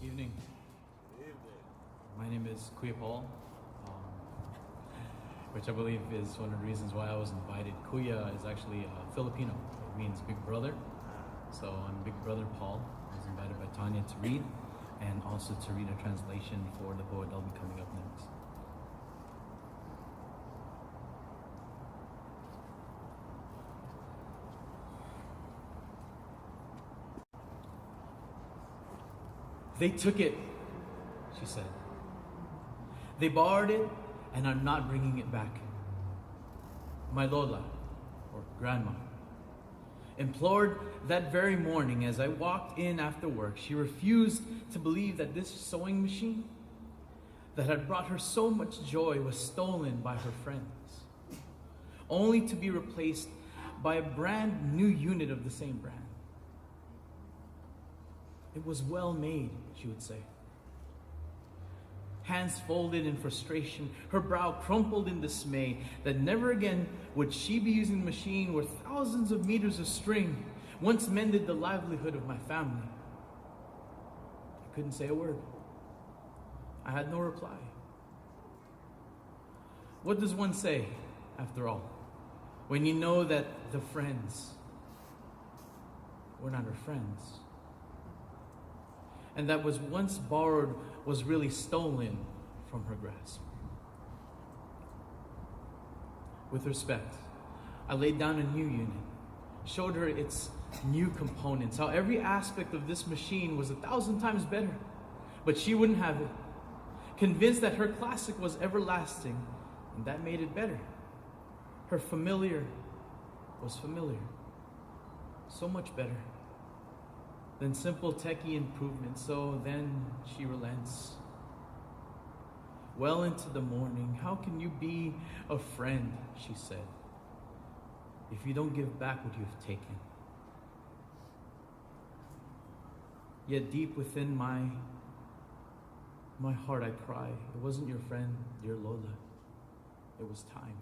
Evening. Evening. My name is Kuyapaul, which I believe is one of the reasons why I was invited. Kuya is actually Filipino. It means big brother. So I'm Big Brother Paul. I was invited by Tanya to read and also to read a translation for the poet that'll be coming up next. They took it, she said. They borrowed it and are not bringing it back. My Lola, or grandma, implored that very morning as I walked in after work. She refused to believe that this sewing machine that had brought her so much joy was stolen by her friends, only to be replaced by a brand new unit of the same brand. It was well made, she would say. Hands folded in frustration, her brow crumpled in dismay that never again would she be using the machine where thousands of meters of string once mended the livelihood of my family. I couldn't say a word. I had no reply. What does one say, after all, when you know that the friends were not her friends? And that was once borrowed was really stolen from her grasp. With respect, I laid down a new unit, showed her its new components, how every aspect of this machine was 1,000 times better, but she wouldn't have it, convinced that her classic was everlasting, and that made it better. Her familiar was familiar, so much better than simple techie improvements. So then she relents. Well into the morning, how can you be a friend, she said, if you don't give back what you've taken? Yet deep within my heart I cry, it wasn't your friend, dear Lola, it was time.